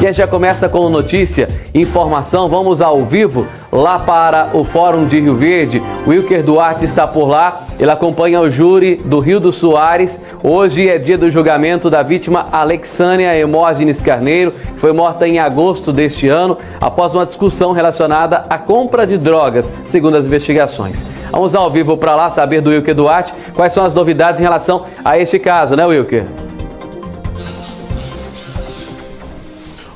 E a gente já começa com notícia, informação, vamos ao vivo lá para o Fórum de Rio Verde. O Wilker Duarte está por lá, ele acompanha o júri do Hildo Soares. Hoje é dia do julgamento da vítima Alexânia Hermógenes Carneiro, que foi morta em agosto deste ano, após uma discussão relacionada à compra de drogas, segundo as investigações. Vamos ao vivo para lá saber do Wilker Duarte quais são as novidades em relação a este caso, né, Wilker?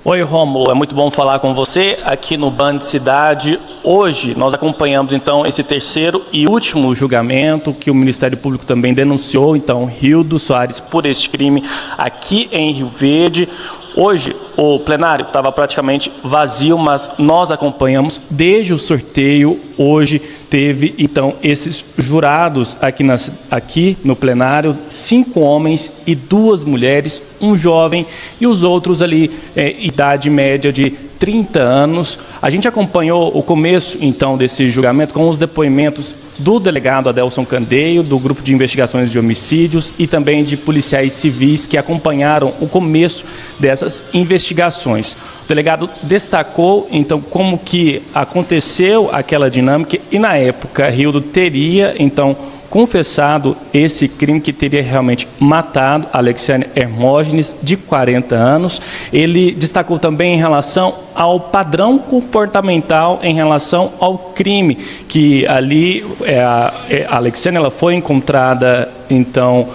Oi, Rômulo, é muito bom falar com você aqui no Band Cidade. Hoje nós acompanhamos então esse terceiro e último julgamento que o Ministério Público também denunciou, então, Hildo Soares por este crime aqui em Rio Verde. Hoje o plenário estava praticamente vazio, mas nós acompanhamos desde o sorteio. Hoje teve então esses jurados aqui no plenário, 5 homens e 2 mulheres, um jovem e os outros ali, idade média de 30 anos. A gente acompanhou o começo então desse julgamento com os depoimentos do delegado Adelson Candeio, do Grupo de Investigações de Homicídios e também de policiais civis que acompanharam o começo dessas investigações. O delegado destacou então como que aconteceu aquela dinâmica e na época Hildo teria então confessado esse crime, que teria realmente matado Alexânia Hermógenes, de 40 anos. Ele destacou também em relação ao padrão comportamental em relação ao crime, que ali a Alexânia ela foi encontrada então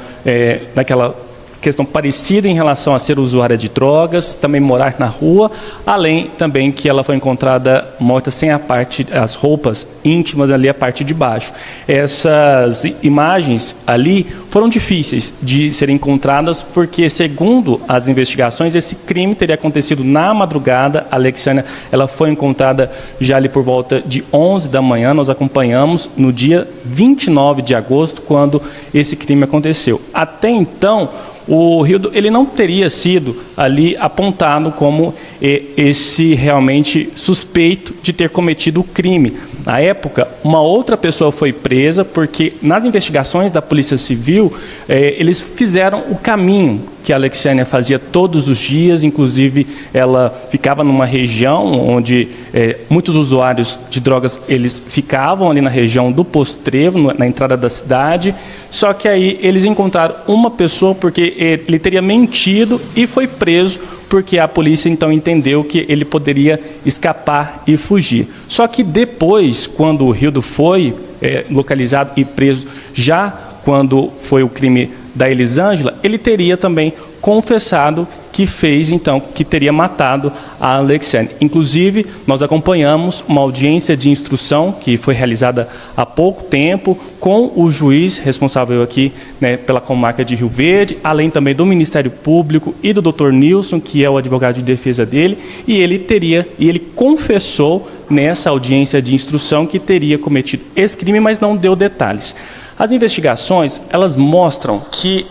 naquela questão parecida em relação a ser usuária de drogas, também morar na rua, além também que ela foi encontrada morta sem as roupas íntimas ali, a parte de baixo. Essas imagens ali foram difíceis de serem encontradas porque, segundo as investigações, esse crime teria acontecido na madrugada. A Alexânia ela foi encontrada já ali por volta de 11 da manhã, nós acompanhamos no dia 29 de agosto, quando esse crime aconteceu. Até então, o Hildo ele não teria sido ali apontado como esse realmente suspeito de ter cometido o crime. Na época, uma outra pessoa foi presa porque nas investigações da Polícia Civil, eles fizeram o caminho que a Alexânia fazia todos os dias, inclusive ela ficava numa região onde muitos usuários de drogas eles ficavam ali na região do Poço Trevo, na entrada da cidade, só que aí eles encontraram uma pessoa porque ele teria mentido e foi preso porque a polícia então entendeu que ele poderia escapar e fugir. Só que depois, quando o Hildo foi localizado e preso, já quando foi o crime da Elisângela, ele teria também confessado que teria matado a Alexânia. Inclusive, nós acompanhamos uma audiência de instrução que foi realizada há pouco tempo com o juiz responsável aqui, né, pela comarca de Rio Verde, além também do Ministério Público e do Dr. Nilson, que é o advogado de defesa dele, e ele confessou nessa audiência de instrução que teria cometido esse crime, mas não deu detalhes. As investigações, elas mostram que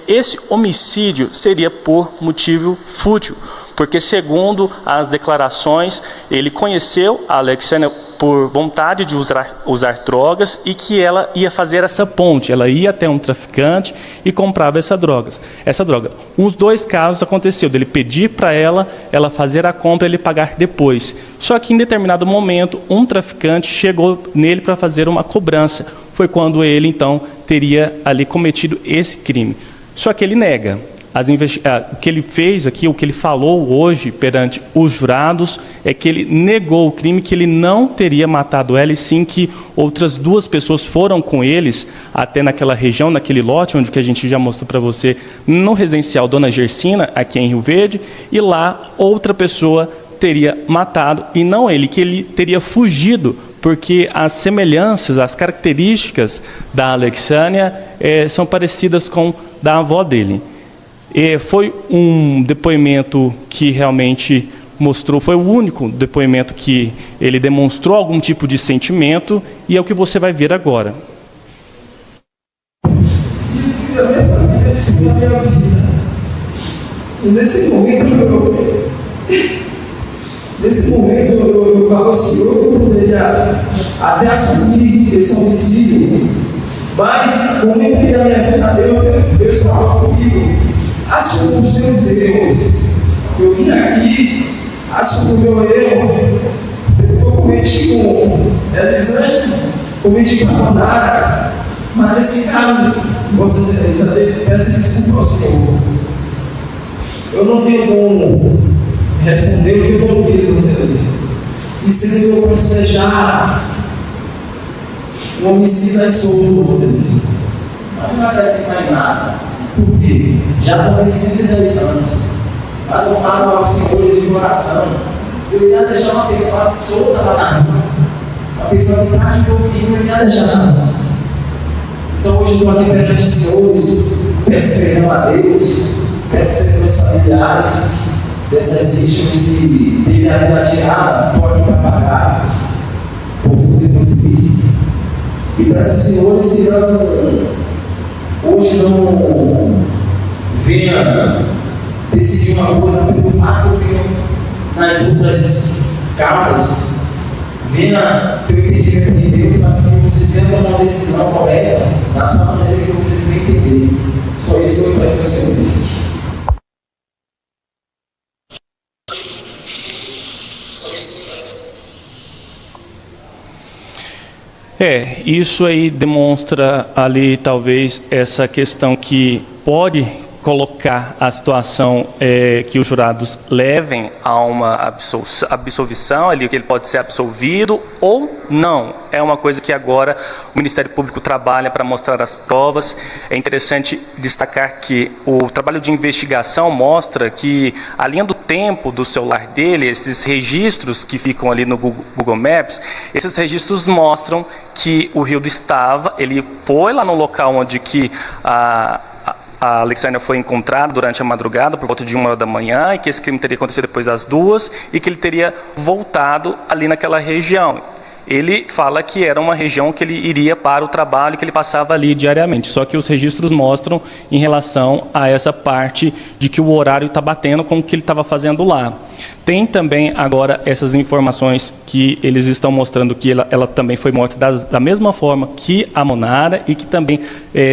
esse homicídio seria por motivo fútil, porque segundo as declarações, ele conheceu a Alexânia por vontade de usar drogas e que ela ia fazer essa ponte, ela ia até um traficante e comprava essa droga. Uns 2 casos aconteceu, dele pedir para ela fazer a compra e ele pagar depois. Só que em determinado momento, um traficante chegou nele para fazer uma cobrança. Foi quando ele, então, teria ali cometido esse crime. Só que ele nega. O que ele fez aqui, o que ele falou hoje perante os jurados, é que ele negou o crime, que ele não teria matado ela, e sim que outras 2 pessoas foram com eles até naquela região, naquele lote, onde que a gente já mostrou para você, no residencial Dona Gersina, aqui em Rio Verde, e lá outra pessoa teria matado, e não ele, que ele teria fugido, porque as semelhanças, as características da Alexânia são parecidas com da avó dele. Foi um depoimento que realmente mostrou, foi o único depoimento que ele demonstrou algum tipo de sentimento, e é o que você vai ver agora. Nesse momento eu falo assim, eu poderia até assumir esse homicídio, mas como eu entreguei a minha vida a Deus, Deus falou comigo, assuma os seus erros, Eu vim aqui, assumi o meu erro, eu cometi com Elisângela, cometi com a Manara, mas nesse caso, Vossa Excelência, peço desculpa ao Senhor. Eu não tenho como responder o que eu não fiz, Vossa Excelência. E sendo que eu posso deixar um homicida solto, Vossa Excelência. Mas não vai acrescentar em nada. Por quê? Já estou em 110 anos. Mas eu falo aos senhores de coração. Eu ia deixar uma pessoa solta lá na rua. Uma pessoa que traz um pouquinho, eu ia deixar na rua. Então hoje eu estou aqui perante os senhores, peço perdão a Deus, peço perdão aos familiares dessas vítimas que teve a vida tirada, pode pagar por tudo que eu fiz. E peço aos senhores que hoje não venha decidir uma coisa pelo fato que eu venho nas outras causas, venha ter o entendimento de Deus para que vocês venham tomar uma decisão correta na sua maneira que vocês vão entender. Só isso que eu peço aos senhores. Isso aí demonstra ali talvez essa questão que pode colocar a situação que os jurados levem a uma absolvição, ali que ele pode ser absolvido ou não. É uma coisa que agora o Ministério Público trabalha para mostrar as provas. É interessante destacar que o trabalho de investigação mostra que a linha do tempo do celular dele, esses registros que ficam ali no Google Maps, esses registros mostram que o Rildo ele foi lá no local onde que a Alexandra foi encontrada durante a madrugada, por volta de 1h da manhã, e que esse crime teria acontecido depois das 2h, e que ele teria voltado ali naquela região. Ele fala que era uma região que ele iria para o trabalho, que ele passava ali diariamente. Só que os registros mostram em relação a essa parte de que o horário está batendo com o que ele estava fazendo lá. Tem também agora essas informações que eles estão mostrando que ela também foi morta da mesma forma que a Monara e que também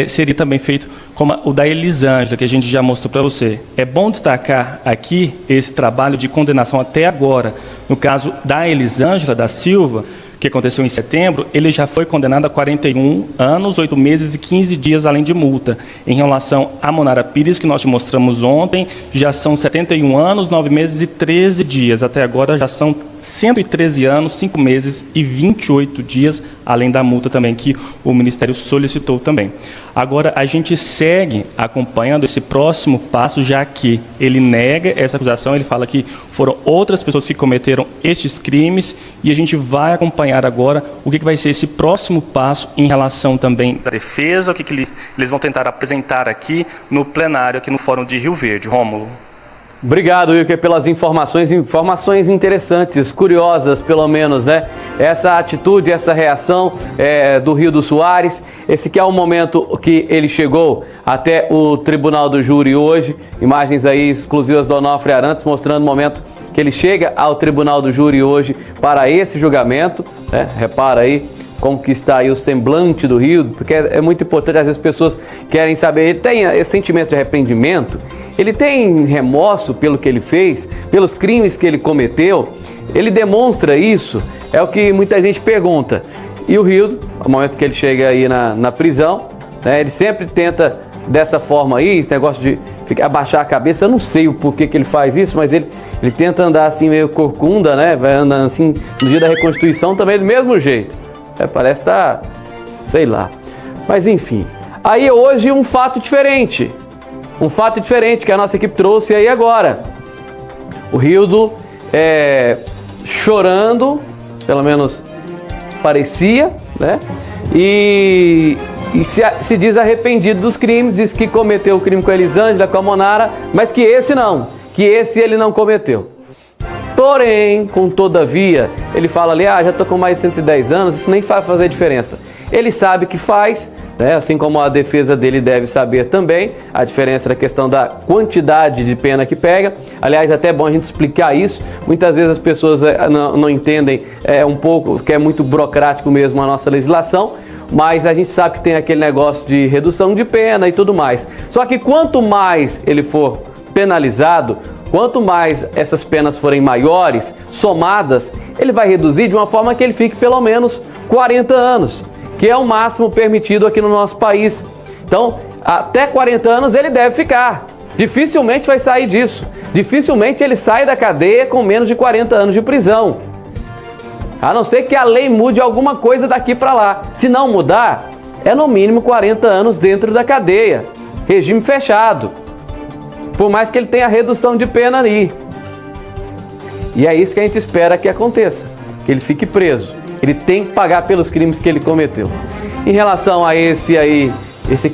seria também feito como o da Elisângela, que a gente já mostrou para você. É bom destacar aqui esse trabalho de condenação até agora. No caso da Elisângela da Silva, que aconteceu em setembro, ele já foi condenado a 41 anos, 8 meses e 15 dias, além de multa. Em relação a Monara Pires, que nós te mostramos ontem, já são 71 anos, 9 meses e 13 dias. Até agora já são 113 anos, 5 meses e 28 dias, além da multa também que o Ministério solicitou também. Agora, a gente segue acompanhando esse próximo passo, já que ele nega essa acusação, ele fala que foram outras pessoas que cometeram estes crimes, e a gente vai acompanhar agora o que vai ser esse próximo passo em relação também da defesa, o que eles vão tentar apresentar aqui no plenário, aqui no Fórum de Rio Verde. Rômulo. Obrigado, Wilker, pelas informações interessantes, curiosas pelo menos, né? Essa atitude, essa reação do Rildo Soares, esse que é o momento que ele chegou até o Tribunal do Júri hoje, imagens aí exclusivas do Onofre Arantes mostrando o momento que ele chega ao Tribunal do Júri hoje para esse julgamento, né? Repara aí como que está aí o semblante do Rildo, porque é muito importante, às vezes as pessoas querem saber, ele tem esse sentimento de arrependimento, ele tem remorso pelo que ele fez, pelos crimes que ele cometeu, ele demonstra isso, é o que muita gente pergunta. E o Rildo, no momento que ele chega aí na prisão, né, ele sempre tenta dessa forma aí, esse negócio de abaixar a cabeça, eu não sei o porquê que ele faz isso, mas ele tenta andar assim meio corcunda, né, vai andando assim, no dia da reconstituição também do mesmo jeito. Parece estar, sei lá. Mas enfim. Aí hoje um fato diferente que a nossa equipe trouxe aí agora. O Rildo chorando, pelo menos parecia, né? E se diz arrependido dos crimes, diz que cometeu o crime com a Elisângela, com a Monara, mas que esse ele não cometeu. Porém, todavia, ele fala ali, já estou com mais de 110 anos, isso nem vai fazer diferença. Ele sabe que faz, né? Assim como a defesa dele deve saber também, a diferença da questão da quantidade de pena que pega. Aliás, até é bom a gente explicar isso. Muitas vezes as pessoas não entendem um pouco, que é muito burocrático mesmo a nossa legislação, mas a gente sabe que tem aquele negócio de redução de pena e tudo mais. Só que quanto mais ele for penalizado, Quanto mais essas penas forem maiores, somadas, ele vai reduzir de uma forma que ele fique pelo menos 40 anos, que é o máximo permitido aqui no nosso país. Então, até 40 anos ele deve ficar. Dificilmente vai sair disso. Dificilmente ele sai da cadeia com menos de 40 anos de prisão. A não ser que a lei mude alguma coisa daqui para lá. Se não mudar, é no mínimo 40 anos dentro da cadeia. Regime fechado. Por mais que ele tenha redução de pena ali. E é isso que a gente espera que aconteça. Que ele fique preso. Ele tem que pagar pelos crimes que ele cometeu. Em relação a esse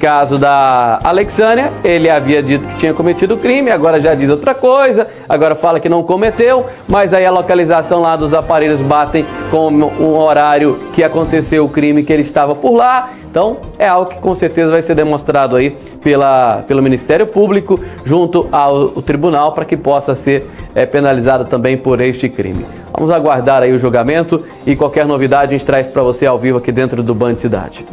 caso da Alexânia, ele havia dito que tinha cometido o crime, agora já diz outra coisa, agora fala que não cometeu, mas aí a localização lá dos aparelhos batem com um horário que aconteceu o crime, que ele estava por lá. Então é algo que com certeza vai ser demonstrado aí pelo Ministério Público junto ao tribunal para que possa ser penalizado também por este crime. Vamos aguardar aí o julgamento e qualquer novidade a gente traz para você ao vivo aqui dentro do Band Cidade.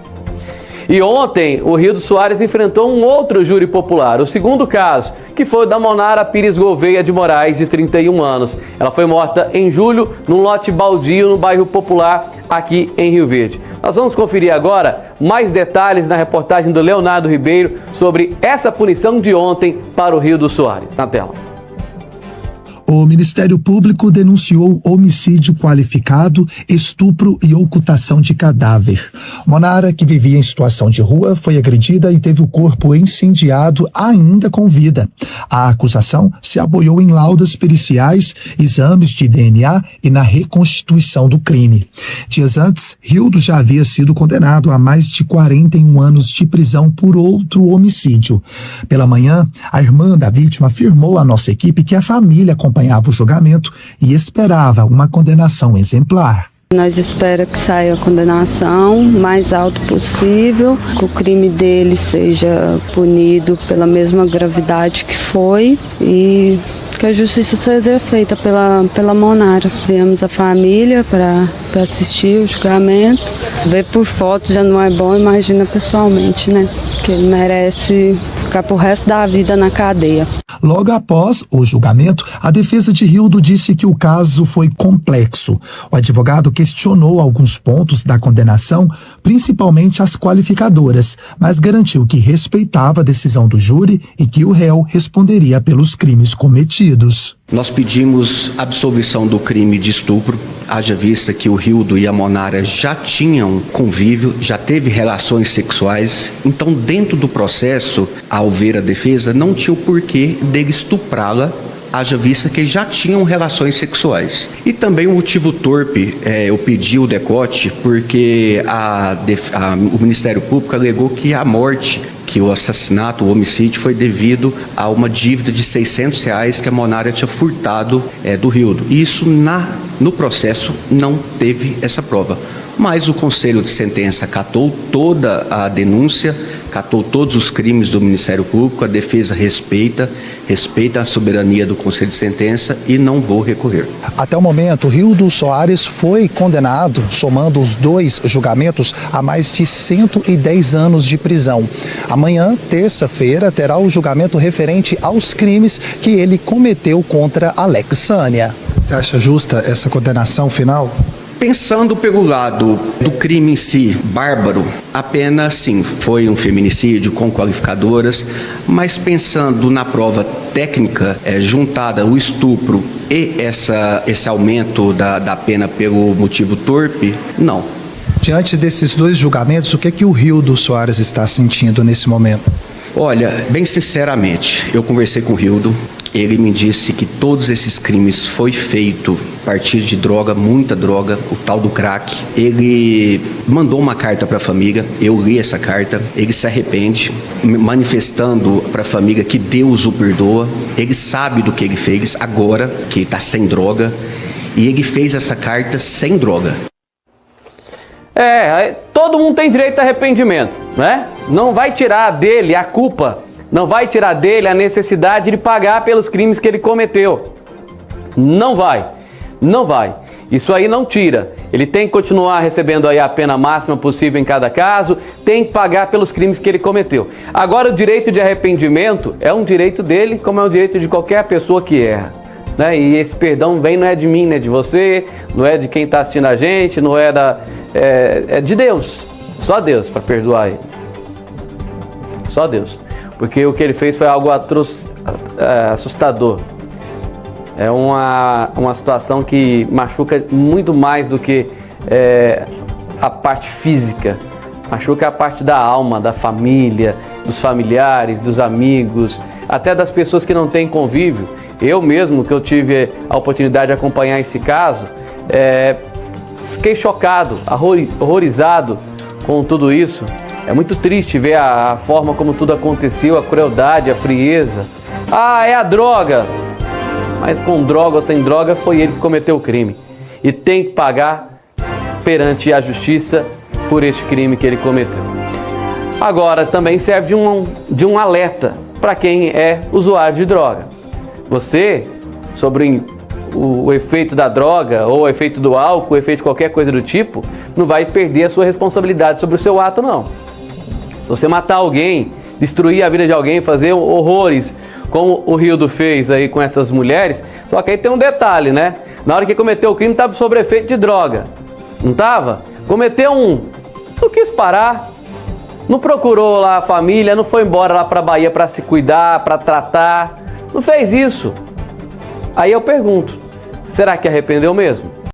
E ontem, o Rildo Soares enfrentou um outro júri popular, o segundo caso, que foi o da Monara Pires Gouveia de Moraes, de 31 anos. Ela foi morta em julho, num lote baldio no bairro Popular, aqui em Rio Verde. Nós vamos conferir agora mais detalhes na reportagem do Leonardo Ribeiro sobre essa punição de ontem para o Rildo Soares. Na tela. O Ministério Público denunciou homicídio qualificado, estupro e ocultação de cadáver. Monara, que vivia em situação de rua, foi agredida e teve o corpo incendiado ainda com vida. A acusação se apoiou em laudas periciais, exames de DNA e na reconstituição do crime. Dias antes, Rildo já havia sido condenado a mais de 41 anos de prisão por outro homicídio. Pela manhã, a irmã da vítima afirmou à nossa equipe que a família acompanhava o julgamento e esperava uma condenação exemplar. Nós esperamos que saia a condenação o mais alto possível, que o crime dele seja punido pela mesma gravidade que foi e que a justiça seja feita pela Monara. Viemos a família para assistir o julgamento. Ver por foto já não é bom, imagina pessoalmente, né? Que ele merece ficar pro resto da vida na cadeia. Logo após o julgamento, a defesa de Rildo disse que o caso foi complexo. O advogado questionou alguns pontos da condenação, principalmente as qualificadoras, mas garantiu que respeitava a decisão do júri e que o réu responderia pelos crimes cometidos. Nós pedimos absolvição do crime de estupro, haja vista que o Rildo e a Monara já tinham convívio, já teve relações sexuais, então dentro do processo, ao ver a defesa, não tinha o porquê dele estuprá-la, haja vista que já tinham relações sexuais. E também o motivo torpe, eu pedi o decote porque o Ministério Público alegou que a morte, que o assassinato, o homicídio foi devido a uma dívida de R$600 que a Monara tinha furtado do Rildo. Isso no processo não teve essa prova. Mas o Conselho de Sentença acatou toda a denúncia, acatou todos os crimes do Ministério Público, a defesa respeita a soberania do Conselho de Sentença e não vou recorrer. Até o momento, Rildo Soares foi condenado, somando os dois julgamentos, a mais de 110 anos de prisão. Amanhã, terça-feira, terá o julgamento referente aos crimes que ele cometeu contra Alexânia. Você acha justa essa condenação final? Pensando pelo lado do crime em si, bárbaro, a pena sim, foi um feminicídio com qualificadoras, mas pensando na prova técnica, juntada o estupro e esse aumento da pena pelo motivo torpe, não. Diante desses dois julgamentos, o que é que o Rildo Soares está sentindo nesse momento? Olha, bem sinceramente, eu conversei com o Rildo, ele me disse que todos esses crimes foi feito a partir de droga, muita droga, o tal do crack. Ele mandou uma carta para a família, eu li essa carta, ele se arrepende, manifestando para a família que Deus o perdoa, ele sabe do que ele fez agora, que está sem droga, e ele fez essa carta sem droga. Todo mundo tem direito a arrependimento, né? Não vai tirar dele a culpa, não vai tirar dele a necessidade de pagar pelos crimes que ele cometeu. Não vai. Isso aí não tira. Ele tem que continuar recebendo aí a pena máxima possível em cada caso, tem que pagar pelos crimes que ele cometeu. Agora, o direito de arrependimento é um direito dele, como é um direito de qualquer pessoa que erra, né? E esse perdão vem, não é de mim, não é de você, não é de quem está assistindo a gente, não é é de Deus. Só Deus para perdoar ele. Só Deus. Porque o que ele fez foi algo assustador. É uma situação que machuca muito mais do que a parte física. Machuca a parte da alma, da família, dos familiares, dos amigos, até das pessoas que não têm convívio. Eu mesmo, que eu tive a oportunidade de acompanhar esse caso, fiquei chocado, horrorizado com tudo isso. É muito triste ver a forma como tudo aconteceu, a crueldade, a frieza. Ah, é a droga! Mas com droga ou sem droga, foi ele que cometeu o crime. E tem que pagar perante a justiça por este crime que ele cometeu. Agora, também serve de um alerta para quem é usuário de droga. Você, sobre o efeito da droga, ou o efeito do álcool, o efeito de qualquer coisa do tipo, não vai perder a sua responsabilidade sobre o seu ato, não. Se você matar alguém, destruir a vida de alguém, fazer horrores, como o Rildo fez aí com essas mulheres, só que aí tem um detalhe, né? Na hora que cometeu o crime, estava sob efeito de droga. Não estava? Cometeu não quis parar, não procurou lá a família, não foi embora lá para a Bahia para se cuidar, para tratar, não fez isso. Aí eu pergunto, será que arrependeu mesmo?